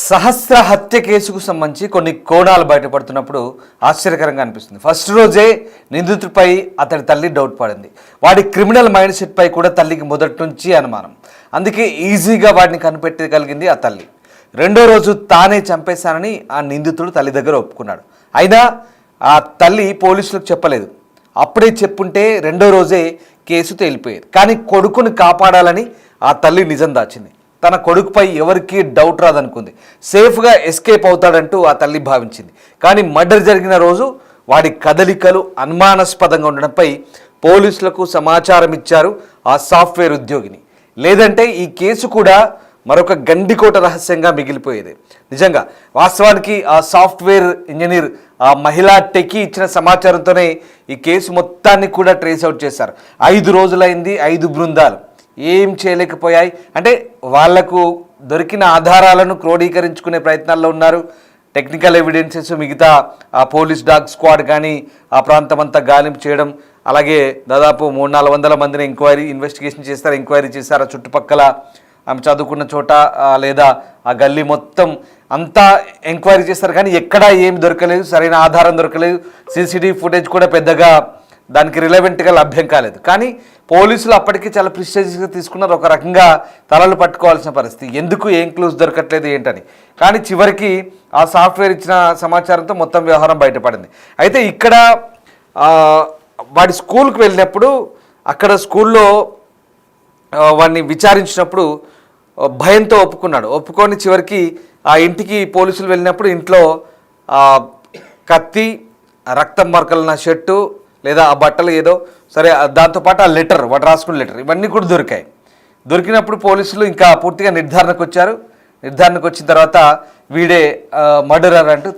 సహస్ర హత్య కేసుకు సంబంధించి కొన్ని కోణాలు బయటపడుతున్నప్పుడు ఆశ్చర్యకరంగా అనిపిస్తుంది. ఫస్ట్ రోజే నిందితుడిపై అతడి తల్లి డౌట్ పడింది. వాడి క్రిమినల్ మైండ్ సెట్ పై కూడా తల్లికి మొదటి నుంచి అనుమానం. అందుకే ఈజీగా వాడిని కనిపెట్టగలిగింది ఆ తల్లి. రెండో రోజు తానే చంపేశానని ఆ నిందితుడు తల్లి దగ్గర ఒప్పుకున్నాడు. అయినా ఆ తల్లి పోలీసులకు చెప్పలేదు. అప్పుడే చెప్పుంటే రెండో రోజే కేసు తేలిపోయేది. కానీ కొడుకుని కాపాడాలని ఆ తల్లి నిజం దాచింది. తన కొడుకుపై ఎవరికీ డౌట్ రాదనుకుంది. సేఫ్గా ఎస్కేప్ అవుతాడంటూ ఆ తల్లి భావించింది. కానీ మర్డర్ జరిగిన రోజు వాడి కదలికలు అనుమానాస్పదంగా ఉండడంపై పోలీసులకు సమాచారం ఇచ్చారు ఆ సాఫ్ట్వేర్ ఉద్యోగిని. లేదంటే ఈ కేసు కూడా మరొక గండికోట రహస్యంగా మిగిలిపోయేది. నిజంగా వాస్తవానికి ఆ సాఫ్ట్వేర్ ఇంజనీర్ ఆ మహిళా టెకీ ఇచ్చిన సమాచారంతోనే ఈ కేసు మొత్తాన్ని కూడా ట్రేస్ అవుట్ చేశారు. 5 రోజులైంది, 5 బృందాలు ఏం చేయలేకపోయాయి. అంటే వాళ్లకు దొరికిన ఆధారాలను క్రోడీకరించుకునే ప్రయత్నాల్లో ఉన్నారు. టెక్నికల్ ఎవిడెన్సెస్, మిగతా ఆ పోలీస్ డాగ్ స్క్వాడ్ కానీ ఆ ప్రాంతం అంతా గాలింపు చేయడం, అలాగే దాదాపు 300-400 మందిని ఇన్వెస్టిగేషన్ చేస్తారు, ఎంక్వైరీ చేశారు. చుట్టుపక్కల ఆమె చదువుకున్న చోట లేదా ఆ గల్లీ మొత్తం అంతా ఎంక్వైరీ చేస్తారు. కానీ ఎక్కడా ఏమి దొరకలేదు, సరైన ఆధారం దొరకలేదు. సీసీటీవీ ఫుటేజ్ కూడా పెద్దగా దానికి రిలవెంట్గా లభ్యం కాలేదు. కానీ పోలీసులు అప్పటికీ చాలా ప్రిస్టేజియస్గా తీసుకున్నారు. ఒక రకంగా తలలు పట్టుకోవాల్సిన పరిస్థితి, ఎందుకు ఏం క్లూస్ దొరకట్లేదు ఏంటని. కానీ చివరికి ఆ సాఫ్ట్వేర్ ఇచ్చిన సమాచారంతో మొత్తం వ్యవహారం బయటపడింది. అయితే ఇక్కడ వాడి స్కూల్కి వెళ్ళినప్పుడు అక్కడ స్కూల్లో వాడిని విచారించినప్పుడు భయంతో ఒప్పుకొని చివరికి ఆ ఇంటికి పోలీసులు వెళ్ళినప్పుడు ఇంట్లో కత్తి, రక్తం మరకలున్న షర్టు లేదా ఆ బట్టలు ఏదో సరే, దాంతోపాటు ఆ లెటర్, వాడు రాసుకున్న లెటర్, ఇవన్నీ కూడా దొరికాయి. దొరికినప్పుడు పోలీసులు ఇంకా పూర్తిగా నిర్ధారణకు వచ్చారు. నిర్ధారణకు వచ్చిన తర్వాత వీడే మర్డరర్ అంటూ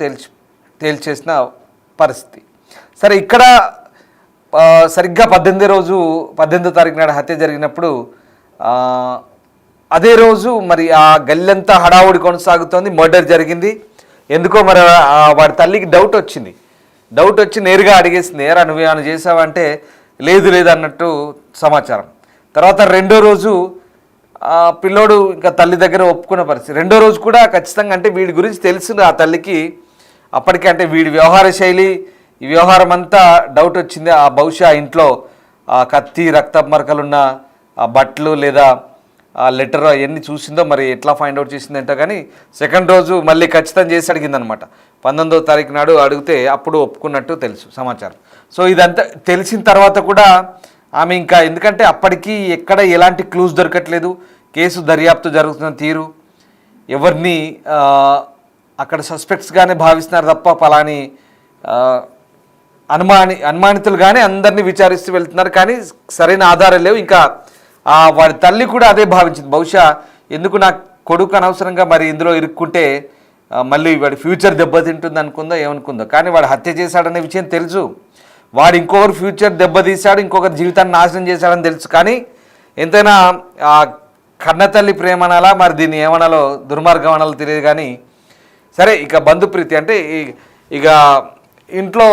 తేల్చేసిన పరిస్థితి. సరే, ఇక్కడ సరిగ్గా 18వ తారీఖు నాడు హత్య జరిగినప్పుడు అదే రోజు మరి ఆ గల్లంతా హడావుడి కొనసాగుతోంది. మర్డర్ జరిగింది. ఎందుకో మరి వాడి తల్లికి డౌట్ వచ్చి నేరుగా అడిగేసింది, ఏరా నువ్వేమైనా చేసావంటే లేదు అన్నట్టు సమాచారం. తర్వాత రెండో రోజు పిల్లోడు ఇంకా తల్లి దగ్గర ఒప్పుకున్న పరిస్థితి. రెండో రోజు కూడా ఖచ్చితంగా అంటే వీడి గురించి తెలిసింది ఆ తల్లికి అప్పటికే. అంటే వీడి వ్యవహార శైలి, ఈ వ్యవహారం అంతా డౌట్ వచ్చింది. ఆ బహుశా ఇంట్లో ఆ కత్తి, రక్త మరకలున్న ఆ బట్టలు లేదా ఆ లెటర్ అవన్నీ చూసిందో మరి ఎట్లా ఫైండ్ అవుట్ చేసిందంటో. కానీ సెకండ్ రోజు మళ్ళీ ఖచ్చితం చేసి అడిగిందనమాట. 19వ తారీఖు నాడు అడిగితే అప్పుడు ఒప్పుకున్నట్టు తెలుసు సమాచారం. సో ఇదంతా తెలిసిన తర్వాత కూడా ఆమె ఇంకా, ఎందుకంటే అప్పటికి ఎక్కడ ఎలాంటి క్లూస్ దొరకట్లేదు, కేసు దర్యాప్తు జరుగుతున్న తీరు ఎవరిని అక్కడ సస్పెక్ట్స్గానే భావిస్తున్నారు తప్ప పలాని అనుమానితులుగానే అందరినీ విచారిస్తూ వెళ్తున్నారు. కానీ సరైన ఆధారం లేవు. ఇంకా వాడి తల్లి కూడా అదే భావించింది. బహుశా ఎందుకు నా కొడుకు అనవసరంగా మరి ఇందులో ఇరుక్కుంటే మళ్ళీ వాడి ఫ్యూచర్ దెబ్బతింటుంది అనుకుందో ఏమనుకుందో. కానీ వాడు హత్య చేశాడనే విషయం తెలుసు. వాడు ఇంకొకరు ఫ్యూచర్ దెబ్బతీశాడు, ఇంకొకరి జీవితాన్ని నాశనం చేశాడని తెలుసు. కానీ ఎంతైనా ఆ కన్నతల్లి ప్రేమనాలా మరి దీన్ని ఏమనాలో, దుర్మార్గం అనాలో తెలియదు. కానీ సరే, ఇక బంధుప్రీతి అంటే ఇక ఇంట్లో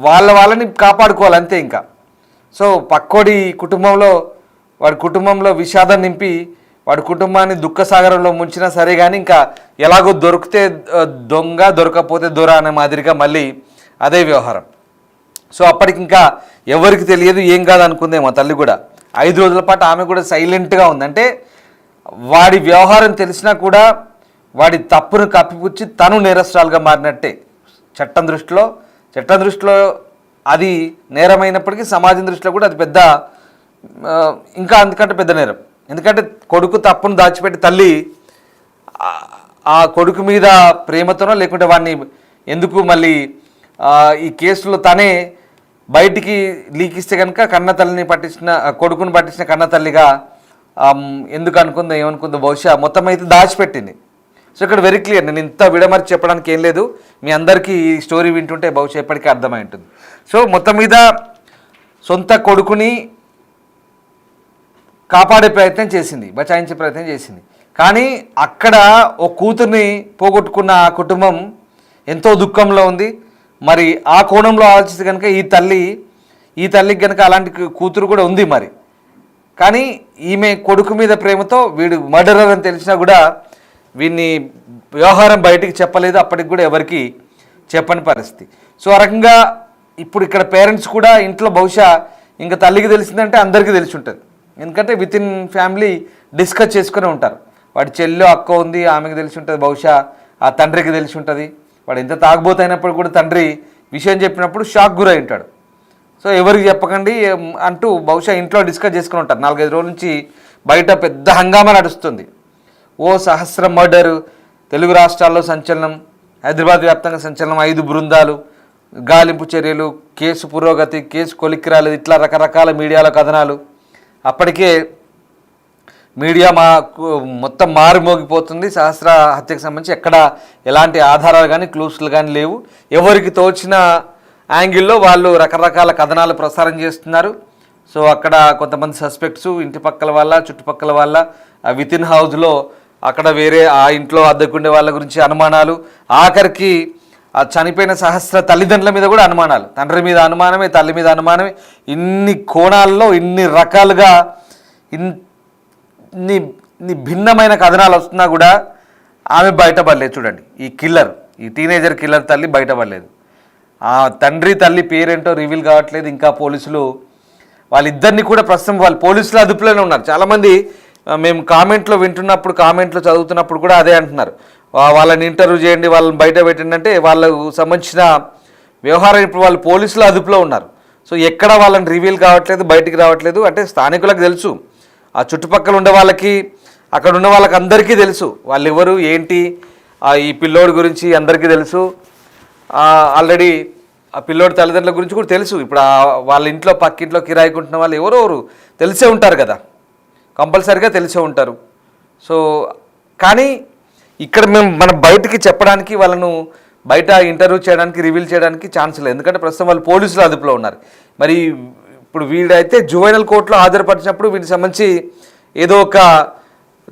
వాళ్ళని కాపాడుకోవాలి అంతే. ఇంకా సో పక్కోడి కుటుంబంలో, వాడి కుటుంబంలో విషాదం నింపి వాడి కుటుంబాన్ని దుఃఖసాగరంలో ముంచినా సరే, కానీ ఇంకా ఎలాగో దొరికితే దొంగ, దొరకకపోతే దొర అనే మాదిరిగా మళ్ళీ అదే వ్యవహారం. సో అప్పటికి ఇంకా ఎవరికి తెలియదు, ఏం కాదు అనుకుందేమో తల్లి కూడా. 5 రోజుల పాటు ఆమె కూడా సైలెంట్గా ఉంది. అంటే వాడి వ్యవహారం తెలిసినా కూడా వాడి తప్పును కప్పిపుచ్చి తను నేరస్తురాలుగా మారినట్టే చట్టం దృష్టిలో అది నేరమైనప్పటికీ సమాజం దృష్టిలో కూడా అది పెద్ద, ఇంకా అందుకంటే పెద్ద నేరం. ఎందుకంటే కొడుకు తప్పును దాచిపెట్టి తల్లి ఆ కొడుకు మీద ప్రేమతోనో లేకుంటే వాడిని ఎందుకు మళ్ళీ ఈ కేసులో తనే బయటికి లీకిస్తే కనుక కొడుకును పట్టించిన కన్న తల్లిగా ఎందుకు అనుకుందో ఏమనుకుందో బహుశా మొత్తం అయితే దాచిపెట్టింది. సో ఇక్కడ వెరీ క్లియర్. నేను ఇంత విడమర్చి చెప్పడానికి ఏం లేదు, మీ అందరికీ ఈ స్టోరీ వింటుంటే బహుశా ఎప్పటికీ అర్థమై ఉంటుంది. సో మొత్తం మీద సొంత కొడుకుని కాపాడే ప్రయత్నం చేసింది, బచాయించే ప్రయత్నం చేసింది. కానీ అక్కడ ఓ కూతుర్ని పోగొట్టుకున్న ఆ కుటుంబం ఎంతో దుఃఖంలో ఉంది. మరి ఆ కోణంలో ఆలోచిస్తే కనుక ఈ తల్లికి కనుక అలాంటి కూతురు కూడా ఉంది మరి. కానీ ఈమె కొడుకు మీద ప్రేమతో వీడు మర్డరర్ అని తెలిసినా కూడా వీన్ని వ్యవహారం బయటికి చెప్పలేదు, అప్పటికి కూడా ఎవరికి చెప్పని పరిస్థితి. సో ఆ రకంగా ఇప్పుడు ఇక్కడ పేరెంట్స్ కూడా ఇంట్లో బహుశా ఇంకా తల్లికి తెలిసిందంటే అందరికీ తెలిసి ఉంటుంది. ఎందుకంటే విత్ ఇన్ ఫ్యామిలీ డిస్కస్ చేసుకుని ఉంటారు. వాడి చెల్లి అక్క ఉంది, ఆమెకి తెలిసి ఉంటుంది, బహుశా ఆ తండ్రికి తెలిసి ఉంటుంది. వాడు ఎంత తాగుబోతైనప్పుడు కూడా తండ్రి విషయం చెప్పినప్పుడు షాక్ గురై ఉంటాడు. సో ఎవరికి చెప్పకండి అంటూ బహుశా ఇంట్లో డిస్కస్ చేసుకుని ఉంటారు. 4-5 రోజుల నుంచి బయట పెద్ద హంగామా నడుస్తుంది. ఓ సహస్ర మర్డర్, తెలుగు రాష్ట్రాల్లో సంచలనం, హైదరాబాద్ వ్యాప్తంగా సంచలనం, 5 బృందాలు, గాలింపు చర్యలు, కేసు పురోగతి, కేసు కొలిక్కిరాలు, ఇట్లా రకరకాల మీడియాలో కథనాలు. అప్పటికే మీడియా మొత్తం మారుమోగిపోతుంది. సహస్ర హత్యకు సంబంధించి ఎక్కడ ఎలాంటి ఆధారాలు కానీ క్లూస్లు కానీ లేవు. ఎవరికి తోచిన యాంగిల్లో వాళ్ళు రకరకాల కథనాలు ప్రసారం చేస్తున్నారు. సో అక్కడ కొంతమంది సస్పెక్ట్స్ ఇంటి పక్కల వాళ్ళ, చుట్టుపక్కల వాళ్ళ, విత్ ఇన్ హౌస్లో అక్కడ వేరే ఆ ఇంట్లో అద్దెకుండే వాళ్ళ గురించి అనుమానాలు, ఆఖరికి ఆ చనిపోయిన సహస్ర తల్లిదండ్రుల మీద కూడా అనుమానాలు. తండ్రి మీద అనుమానమే, తల్లి మీద అనుమానమే. ఇన్ని కోణాల్లో ఇన్ని రకాలుగా ఇన్ని భిన్నమైన కథనాలు వస్తున్నా కూడా ఆమె బయటపడలేదు. చూడండి, ఈ కిల్లర్, ఈ టీనేజర్ కిల్లర్ తల్లి బయటపడలేదు. ఆ తండ్రి తల్లి పేరేంటో రివీల్ కావట్లేదు. ఇంకా పోలీసులు వాళ్ళిద్దరిని కూడా ప్రస్తుతం వాళ్ళు పోలీసుల అదుపులోనే ఉన్నారు. చాలామంది మేము కామెంట్లో వింటున్నప్పుడు, కామెంట్లో చదువుతున్నప్పుడు కూడా అదే అంటున్నారు, వాళ్ళని ఇంటర్వ్యూ చేయండి, వాళ్ళని బయట పెట్టండి అంటే వాళ్ళకు సంబంధించిన వ్యవహారం ఇప్పుడు వాళ్ళు పోలీసుల అదుపులో ఉన్నారు. సో ఎక్కడ వాళ్ళని రివీల్ కావట్లేదు, బయటికి రావట్లేదు. అంటే స్థానికులకు తెలుసు, ఆ చుట్టుపక్కల ఉండే వాళ్ళకి, అక్కడ ఉన్న వాళ్ళకి అందరికీ తెలుసు వాళ్ళు ఎవరు ఏంటి, ఈ పిల్లోడి గురించి అందరికీ తెలుసు. ఆల్రెడీ ఆ పిల్లోడి తల్లిదండ్రుల గురించి కూడా తెలుసు. ఇప్పుడు వాళ్ళ ఇంట్లో పక్కింట్లో కిరాయికుంటున్న వాళ్ళు ఎవరెవరు తెలిసే ఉంటారు కదా, కంపల్సరీగా తెలిసే ఉంటారు. సో కానీ ఇక్కడ మనం బయటికి చెప్పడానికి, వాళ్ళను బయట ఇంటర్వ్యూ చేయడానికి, రివీల్ చేయడానికి ఛాన్స్ లేదు. ఎందుకంటే ప్రస్తుతం వాళ్ళు పోలీసుల అదుపులో ఉన్నారు. మరి ఇప్పుడు వీడైతే జువైనల్ కోర్టులో హాజరుపరిచినప్పుడు వీటికి సంబంధించి ఏదో ఒక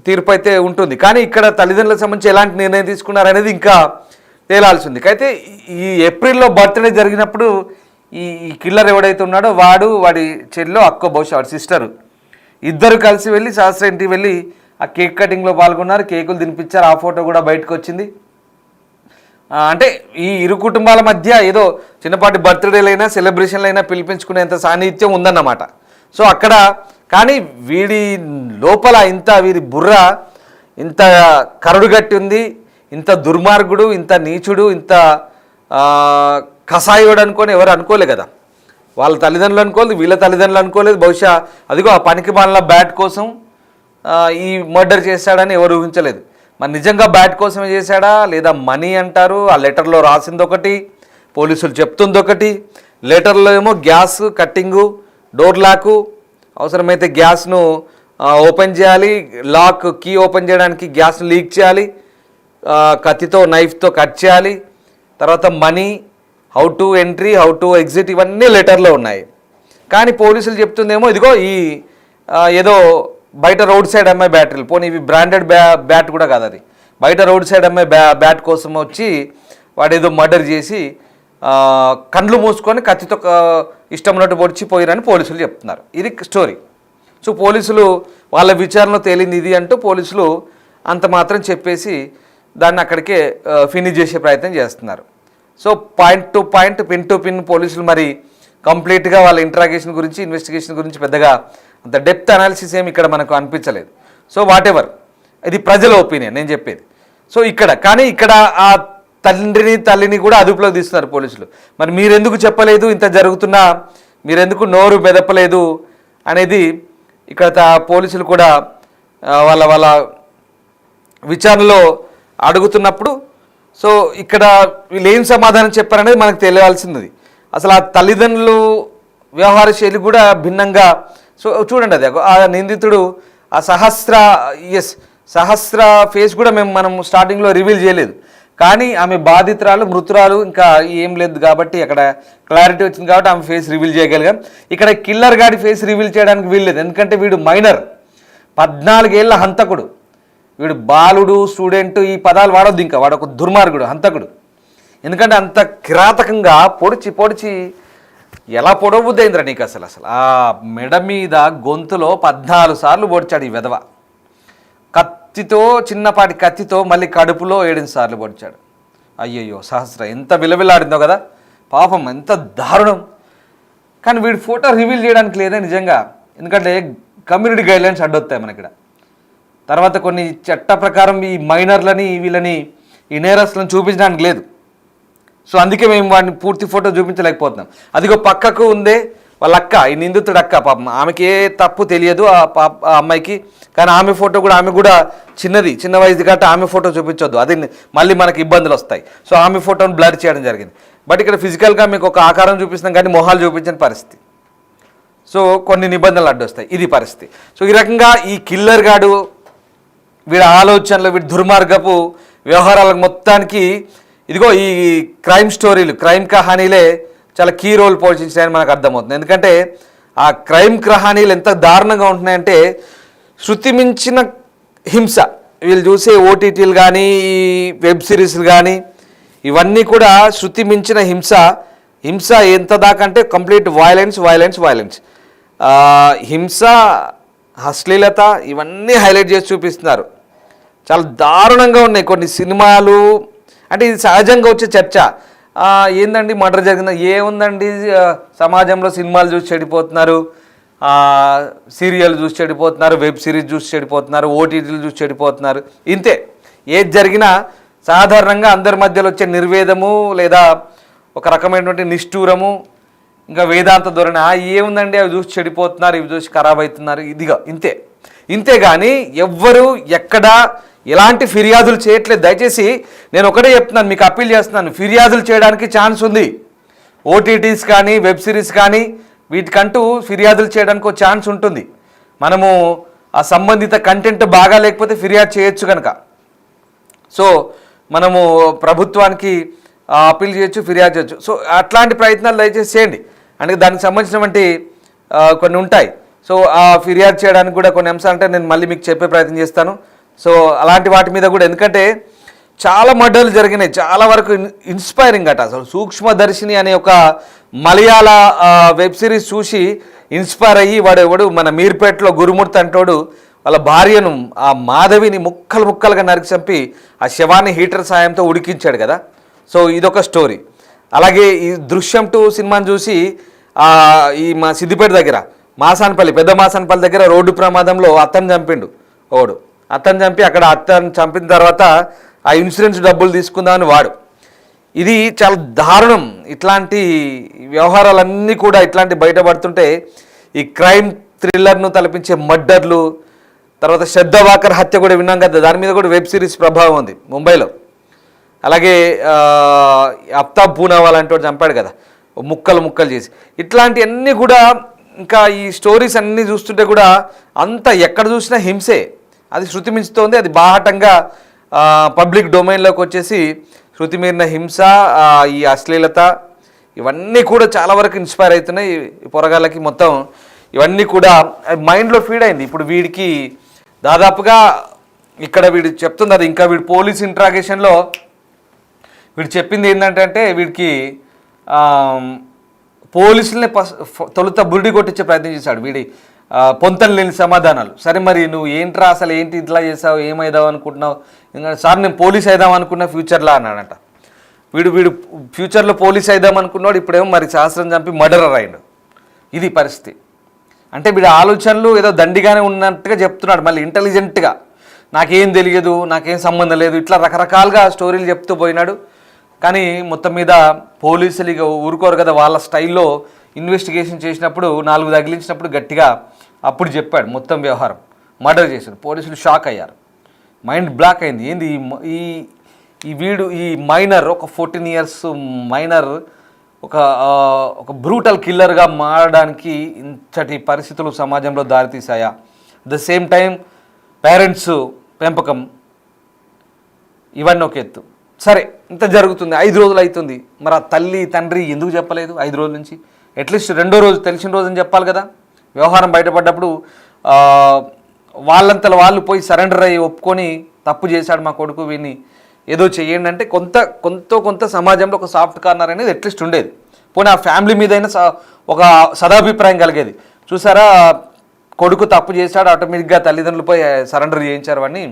తీర్పు అయితే ఉంటుంది. కానీ ఇక్కడ తల్లిదండ్రులకు సంబంధించి ఎలాంటి నిర్ణయం తీసుకున్నారనేది ఇంకా తేలాల్సింది. అయితే ఈ ఏప్రిల్లో బర్త్డే జరిగినప్పుడు ఈ కిల్లర్ ఎవడైతే ఉన్నాడో వాడి చెల్లో అక్కో, బహుశా వాడి సిస్టరు, ఇద్దరు కలిసి వెళ్ళి సహస్ర ఇంటికి వెళ్ళి ఆ కేక్ కటింగ్లో పాల్గొన్నారు, కేకులు తినిపించారు. ఆ ఫోటో కూడా బయటకు వచ్చింది. అంటే ఈ ఇరు కుటుంబాల మధ్య ఏదో చిన్నపాటి బర్త్డేలైనా సెలబ్రేషన్లైనా పిలిపించుకునేంత సాన్నిహిత్యం ఉందన్నమాట. సో అక్కడ కానీ వీడి లోపల వీడి బుర్ర ఇంత కరడుగట్టి ఉంది, ఇంత దుర్మార్గుడు, ఇంత నీచుడు, ఇంత కసాయుడు అనుకొని ఎవరు అనుకోలే కదా. వాళ్ళ తల్లిదండ్రులు అనుకోలేదు, వీళ్ళ తల్లిదండ్రులు అనుకోలేదు. బహుశా అదిగో ఆ పనికి మాలిన బ్యాట్ కోసం ఈ మర్డర్ చేశాడని ఎవరు ఊహించలేదు. మరి నిజంగా బ్యాట్ కోసమే చేశాడా, లేదా మనీ అంటారు, ఆ లెటర్లో రాసింది ఒకటి, పోలీసులు చెప్తుంది ఒకటి. లెటర్లో ఏమో గ్యాస్ కట్టింగు, డోర్ లాకు, అవసరమైతే గ్యాస్ను ఓపెన్ చేయాలి, లాక్ కీ ఓపెన్ చేయడానికి గ్యాస్ను లీక్ చేయాలి, కత్తితో నైఫ్తో కట్ చేయాలి, తర్వాత money, how to entry, how to exit, ఇవన్నీ లెటర్లో ఉన్నాయి. కానీ పోలీసులు చెప్తుందేమో ఇదిగో ఈ ఏదో బయట రోడ్ సైడ్ అమ్మాయి బ్యాటరీలు, పోనీ ఇవి బ్రాండెడ్ బ్యాట్ కూడా కాదు, అది బయట రోడ్ సైడ్ అమ్మాయి బ్యాట్ కోసం వచ్చి వాడు ఏదో మర్డర్ చేసి కండ్లు మూసుకొని కత్తితో ఇష్టం ఉన్నట్టు పొడిచిపోయారని పోలీసులు చెప్తున్నారు. ఇది స్టోరీ. సో పోలీసులు వాళ్ళ విచారణలో తేలింది ఇది అంటూ పోలీసులు అంత మాత్రం చెప్పేసి దాన్ని అక్కడికే ఫినిష్ చేసే ప్రయత్నం చేస్తున్నారు. So point to point, pin to pin పోలీసులు మరి కంప్లీట్గా వాళ్ళ ఇంట్రాగేషన్ గురించి, ఇన్వెస్టిగేషన్ గురించి పెద్దగా అంత డెప్త్ అనాలిసిస్ ఏమి ఇక్కడ మనకు అనిపించలేదు. సో వాట్ ఎవర్, ఇది ప్రజల ఒపీనియన్ నేను చెప్పేది. సో ఇక్కడ ఆ తండ్రిని తల్లిని కూడా అదుపులోకి తీస్తున్నారు పోలీసులు. మరి మీరెందుకు చెప్పలేదు, ఇంత జరుగుతున్నా మీరెందుకు నోరు మెదపలేదు అనేది ఇక్కడ పోలీసులు కూడా వాళ్ళ విచారణలో అడుగుతున్నప్పుడు సో ఇక్కడ వీళ్ళు ఏం సమాధానం చెప్పారనేది మనకు తెలియాల్సింది. అసలు ఆ తల్లిదండ్రులు వ్యవహార శైలి కూడా భిన్నంగా. సో చూడండి, అది ఆ నిందితుడు ఆ సహస్ర ఫేస్ కూడా మనం స్టార్టింగ్లో రివీల్ చేయలేదు. కానీ ఆమె బాధితురాలు, మృతురాలు ఇంకా ఏం లేదు కాబట్టి అక్కడ క్లారిటీ వచ్చింది కాబట్టి ఆమె ఫేస్ రివీల్ చేయగలిగాం. ఇక్కడ కిల్లర్ గాడి ఫేస్ రివీల్ చేయడానికి వీల్లేదు, ఎందుకంటే వీడు మైనర్, 14 ఏళ్ల హంతకుడు. వీడు బాలుడు, స్టూడెంట్, ఈ పదాలు వాడొద్దు. ఇంకా వాడు ఒక దుర్మార్గుడు, హంతకుడు. ఎందుకంటే అంత కిరాతకంగా పొడిచి ఎలా పొడవుద్దయిందిరా నీకు అసలు ఆ మెడ మీద గొంతులో 14 సార్లు పొడిచాడు ఈ వెధవ. చిన్నపాటి కత్తితో మళ్ళీ కడుపులో 7 సార్లు పొడిచాడు. అయ్యయ్యో సహస్ర, ఎంత విలవిలాడిందో కదా పాపం, ఎంత దారుణం. కానీ వీడి ఫోటో రివీల్ చేయడానికి లేదే నిజంగా, ఎందుకంటే కమ్యూనిటీ గైడ్లైన్స్ అడ్డొస్తాయి మనకి. తర్వాత కొన్ని చట్ట ప్రకారం ఈ మైనర్లని వీళ్ళని ఈ నేరస్తులను చూపించడానికి లేదు. సో అందుకే మేము వాడిని పూర్తి ఫోటో చూపించలేకపోతున్నాం. అదిగో పక్కకు ఉందే వాళ్ళ అక్క, ఈ నిందితుడు అక్క, పాపం ఆమెకి ఏ తప్పు తెలియదు ఆ అమ్మాయికి. కానీ ఆమె ఫోటో కూడా, ఆమె కూడా చిన్న వయసు కాబట్టి ఆమె ఫోటో చూపించొద్దు, అది మళ్ళీ మనకి ఇబ్బందులు వస్తాయి. సో ఆమె ఫోటోని బ్లర్ చేయడం జరిగింది. బట్ ఇక్కడ ఫిజికల్గా మీకు ఒక ఆకారం చూపిస్తున్నాం కానీ మొహాలు చూపించని పరిస్థితి. సో కొన్ని నిబంధనలు అడ్డొస్తాయి, ఇది పరిస్థితి. సో ఈ రకంగా ఈ కిల్లర్ గాడు వీడి ఆలోచనలు, వీడి దుర్మార్గపు వ్యవహారాలకు మొత్తానికి ఇదిగో ఈ క్రైమ్ స్టోరీలు, క్రైమ్ కహానీలే చాలా కీ రోల్ పోషించాయని మనకు అర్థమవుతుంది. ఎందుకంటే ఆ క్రైమ్ కహానీలు ఎంత దారుణంగా ఉంటున్నాయంటే శృతి మించిన హింస. వీళ్ళు చూసే ఓటీటీలు కానీ ఈ వెబ్ సిరీస్లు కానీ ఇవన్నీ కూడా శృతి మించిన హింస ఎంత దాకా అంటే కంప్లీట్ వైలెన్స్. హింస, అశ్లీలత ఇవన్నీ హైలైట్ చేసి చూపిస్తున్నారు. చాలా దారుణంగా ఉన్నాయి కొన్ని సినిమాలు. అంటే ఇది సహజంగా వచ్చే చర్చ. ఏందండి మర్డర్ జరిగిందా, ఏముందండి సమాజంలో సినిమాలు చూసి చెడిపోతున్నారు, సీరియల్ చూసి చెడిపోతున్నారు, వెబ్ సిరీస్ చూసి చెడిపోతున్నారు, ఓటీటీలు చూసి చెడిపోతున్నారు, ఇంతే. ఏది జరిగినా సాధారణంగా అందరి మధ్యలో వచ్చే నిర్వేదము లేదా ఒక రకమైనటువంటి నిష్ఠూరము, ఇంకా వేదాంత ధోరణి, ఏముందండి అవి చూసి చెడిపోతున్నారు, ఇవి చూసి ఖరాబ్ అవుతున్నారు, ఇదిగా ఇంతే కానీ ఎవ్వరు ఎక్కడా ఎలాంటి ఫిర్యాదులు చేయట్లేదు. దయచేసి నేను ఒకటే చెప్తున్నాను, మీకు అప్పీల్ చేస్తున్నాను, ఫిర్యాదులు చేయడానికి ఛాన్స్ ఉంది. ఓటీటీస్ కానీ వెబ్ సిరీస్ కానీ వీటికంటూ ఫిర్యాదులు చేయడానికి ఒక ఛాన్స్ ఉంటుంది. మనము ఆ సంబంధిత కంటెంట్ బాగా లేకపోతే ఫిర్యాదు చేయొచ్చు కనుక. సో మనము ప్రభుత్వానికి అప్పీల్ చేయొచ్చు, ఫిర్యాదు చేయొచ్చు. సో అట్లాంటి ప్రయత్నాలు దయచేసి చేయండి. అంటే దానికి సంబంధించినటువంటి కొన్ని ఉంటాయి. సో ఆ ఫిర్యాదు చేయడానికి కూడా కొన్ని అంశాలు అంటే నేను మళ్ళీ మీకు చెప్పే ప్రయత్నం చేస్తాను. సో అలాంటి వాటి మీద కూడా, ఎందుకంటే చాలా మర్డర్లు జరిగినాయి, చాలా వరకు ఇన్స్పైరింగ్ అట. అసలు సూక్ష్మదర్శిని అనే ఒక మలయాళ వెబ్ సిరీస్ చూసి ఇన్స్పైర్ అయ్యి వాడు మన మీర్పేటలో గురుమూర్తి అంటోడు వాళ్ళ భార్యను ఆ మాధవిని ముక్కలుగా నరికి చంపి ఆ శవాన్ని హీటర్ సాయంతో ఉడికించాడు కదా. సో ఇదొక స్టోరీ. అలాగే ఈ దృశ్యం 2 సినిమాని చూసి ఈ మా సిద్దిపేట దగ్గర పెద్ద మాసానపల్లి దగ్గర రోడ్డు ప్రమాదంలో అతను చంపిండు ఓడు. అతను చంపి అక్కడ అతను చంపిన తర్వాత ఆ ఇన్సూరెన్స్ డబ్బులు తీసుకుందామని వాడు. ఇది చాలా దారుణం. ఇట్లాంటి వ్యవహారాలన్నీ కూడా ఇట్లాంటి బయటపడుతుంటే ఈ క్రైమ్ థ్రిల్లర్ను తలపించే మర్డర్లు, తర్వాత శ్రద్ధవాకర్ హత్య కూడా విన్నాం కదా, దాని మీద కూడా వెబ్ సిరీస్ ప్రభావం ఉంది ముంబైలో. అలాగే అఫ్తాబ్ పూనావాలా అంటే చంపాడు కదా, ముక్కలు చేసి. ఇట్లాంటివన్నీ కూడా ఇంకా ఈ స్టోరీస్ అన్నీ చూస్తుంటే కూడా అంత ఎక్కడ చూసినా హింసే. అది శృతి మించుతోంది. అది బాహటంగా పబ్లిక్ డొమైన్లోకి వచ్చేసి శృతి మీరిన హింస, ఈ అశ్లీలత ఇవన్నీ కూడా చాలా వరకు ఇన్స్పైర్ అవుతున్నాయి ఈ పొరగాళ్ళకి. మొత్తం ఇవన్నీ కూడా మైండ్లో ఫీడ్ అయింది. ఇప్పుడు వీడికి దాదాపుగా ఇక్కడ వీడు చెప్తుంది అది. ఇంకా వీడు పోలీస్ ఇంట్రాగేషన్లో వీడు చెప్పింది ఏంటంటే వీడికి పోలీసులనే తొలుత బురిడి కొట్టించే ప్రయత్నం చేశాడు. వీడి పొంతన లేని సమాధానాలు. సరే మరి నువ్వు ఏంట్రా అసలు ఏంటి ఇట్లా చేసావు, ఏమైదావు అనుకుంటున్నావు? ఎందుకంటే సార్ నేను పోలీస్ అయిదాం అనుకున్నా ఫ్యూచర్లో అన్నాడంట. వీడు ఫ్యూచర్లో పోలీస్ అయిదాం అనుకున్నాడు, ఇప్పుడేమో మరి శాస్త్రం చంపి మర్డరర్ అయ్యాడు. ఇది పరిస్థితి. అంటే వీడి ఆలోచనలు ఏదో దండిగానే ఉన్నట్టుగా చెప్తున్నాడు, మళ్ళీ ఇంటెలిజెంట్గా. నాకేం తెలియదు, నాకేం సంబంధం లేదు, ఇట్లా రకరకాలుగా స్టోరీలు చెప్తూ పోయినాడు. కానీ మొత్తం మీద పోలీసులు ఇక ఊరుకోరు కదా, వాళ్ళ స్టైల్లో ఇన్వెస్టిగేషన్ చేసినప్పుడు 4 తగిలించినప్పుడు గట్టిగా అప్పుడు చెప్పాడు మొత్తం వ్యవహారం. మర్డర్ చేశాడు. పోలీసులు షాక్ అయ్యారు, మైండ్ బ్లాక్ అయింది. ఏంది ఈ మైనర్, ఒక 14 years మైనర్ ఒక బ్రూటల్ కిల్లర్గా మారడానికి ఇంతటి పరిస్థితులు సమాజంలో దారితీశాయా? ద సేమ్ టైం పేరెంట్స్ పెంపకం ఇవన్నీ ఒక ఎత్తు. సరే ఇంత జరుగుతుంది, 5 రోజులు అవుతుంది. మరి ఆ తల్లి తండ్రి ఎందుకు చెప్పలేదు 5 రోజుల నుంచి? అట్లీస్ట్ 2వ రోజు తెలిసిన రోజుని చెప్పాలి కదా. వ్యవహారం బయటపడ్డప్పుడు వాళ్ళంతలో వాళ్ళు పోయి సరెండర్ అయ్యి ఒప్పుకొని తప్పు చేశాడు మా కొడుకు, వీడిని ఏదో చెయ్యండి అంటే కొంత సమాజంలో ఒక సాఫ్ట్ కార్నర్ అనేది అట్లీస్ట్ ఉండేది. పోనీ ఆ ఫ్యామిలీ మీదైనా ఒక సదాభిప్రాయం కలిగేది. చూసారా కొడుకు తప్పు చేశాడు, ఆటోమేటిక్గా తల్లిదండ్రులు పోయి సరెండర్ చేయించారు అని.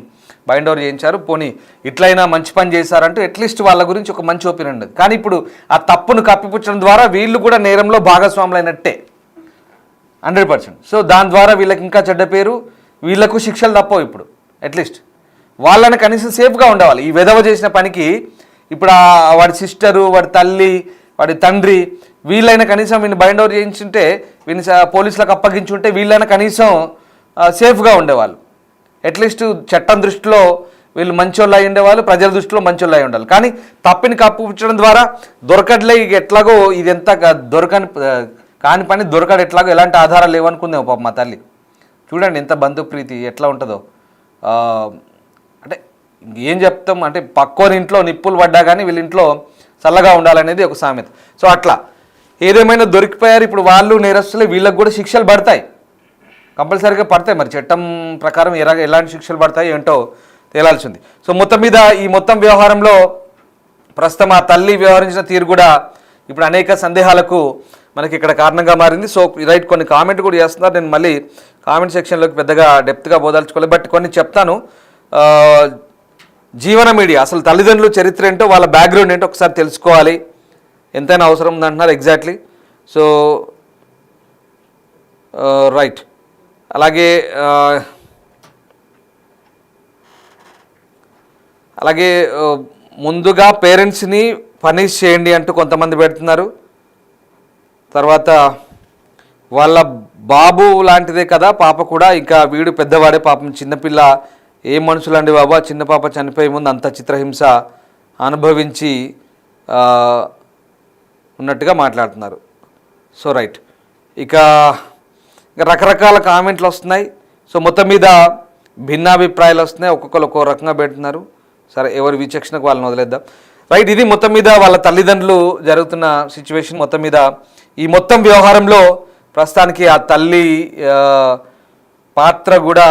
బైండ్ ఓవర్ చేయించారు, పోనీ ఇట్లయినా మంచి పని చేశారంటూ అట్లీస్ట్ వాళ్ళ గురించి ఒక మంచి ఒపీనియన్ ఉండదు. కానీ ఇప్పుడు ఆ తప్పును కప్పిపుచ్చడం ద్వారా వీళ్ళు కూడా నేరంలో భాగస్వాములైనట్టే 100%. సో దాని ద్వారా వీళ్ళకి ఇంకా చెడ్డ పేరు, వీళ్ళకు శిక్షలు తప్పవు. ఇప్పుడు అట్లీస్ట్ వాళ్ళని కనీసం సేఫ్గా ఉండవాలి. ఈ విధవ చేసిన పనికి ఇప్పుడు వాడి సిస్టరు, వాడి తల్లి, వాడి తండ్రి వీళ్ళైనా కనీసం వీళ్ళని బైండ్ ఓవర్ చేయించుంటే, వీళ్ళని పోలీసులకు అప్పగించుంటే వీళ్ళైనా కనీసం సేఫ్గా ఉండేవాళ్ళు. అట్లీస్ట్ చట్టం దృష్టిలో వీళ్ళు మంచోళ్ళు అయి ఉండేవాళ్ళు, ప్రజల దృష్టిలో మంచోళ్ళు అయి ఉండాలి. కానీ తప్పిని కప్పిపుచ్చడం ద్వారా దొరకట్లే, ఎట్లాగో ఇది ఎంత కాని పని దొరకడు, ఎట్లాగో ఎలాంటి ఆధారాలు లేవనుకుందాం పాప మా తల్లి. చూడండి ఎంత బంధుప్రీతి ఎట్లా ఉంటుందో. అంటే ఏం చెప్తాం అంటే పక్కోని ఇంట్లో నిప్పులు పడ్డా కానీ వీళ్ళ ఇంట్లో చల్లగా ఉండాలనేది ఒక సామెత. సో అట్లా ఏదేమైనా దొరికిపోయారు. ఇప్పుడు వాళ్ళు నేరస్తులే, వీళ్ళకి కూడా శిక్షలు పడతాయి, కంపల్సరీగా పడతాయి. మరి చట్టం ప్రకారం ఎలాంటి శిక్షలు పడతాయి ఏంటో తేలాల్సింది. సో మొత్తం మీద ఈ మొత్తం వ్యవహారంలో ప్రస్తుతం ఆ తల్లి వ్యవహరించిన తీరు కూడా ఇప్పుడు అనేక సందేహాలకు మనకి ఇక్కడ కారణంగా మారింది. సో రైట్, కొన్ని కామెంట్ కూడా చేస్తున్నారు. నేను మళ్ళీ కామెంట్ సెక్షన్లోకి పెద్దగా డెప్త్గా బోదాల్చుకోలేదు, బట్ కొన్ని చెప్తాను. జీవన మీడియా అసలు తల్లిదండ్రుల చరిత్ర ఏంటో, వాళ్ళ బ్యాక్గ్రౌండ్ ఏంటో ఒకసారి తెలుసుకోవాలి, ఎంతైనా అవసరం ఉందంటున్నారు. ఎగ్జాక్ట్లీ. సో రైట్, అలాగే ముందుగా పేరెంట్స్ని పనిష్ చేయండి అంటూ కొంతమంది పెడుతున్నారు. తర్వాత వాళ్ళ బాబు లాంటిదే కదా పాప కూడా, ఇంకా వీడు పెద్దవాడే, పాపం చిన్నపిల్ల, ఏం మనుషులండి బాబా, చిన్న పాప చనిపోయే ముందు అంత చిత్రహింస అనుభవించి ఉన్నట్టుగా మాట్లాడుతున్నారు. సో రైట్, ఇక రకరకాల కామెంట్లు వస్తున్నాయి. సో మొత్తం మీద భిన్నాభిప్రాయాలు వస్తున్నాయి, ఒక్కొక్కరు ఒక్కో రకంగా పెడుతున్నారు. సరే, ఎవరి విచక్షణకు వాళ్ళని వదిలేద్దాం. రైట్, ఇది మొత్తం మీద వాళ్ళ తల్లిదండ్రులు జరుగుతున్న సిచ్యువేషన్. మొత్తం మీద ఈ మొత్తం వ్యవహారంలో ప్రస్తుతానికి ఆ తల్లి పాత్ర కూడా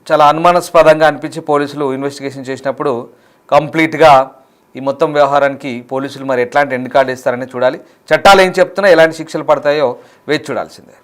చాలా అనుమానాస్పదంగా అనిపించి పోలీసులు ఇన్వెస్టిగేషన్ చేసినప్పుడు కంప్లీట్గా ఈ మొత్తం వ్యవహారానికి పోలీసులు మరి ఎట్లాంటి ఎండ్ కార్డు ఇస్తారని చూడాలి. చట్టాలు ఏం చెప్తున్నా, ఎలాంటి శిక్షలు పడతాయో వేచి చూడాల్సిందే.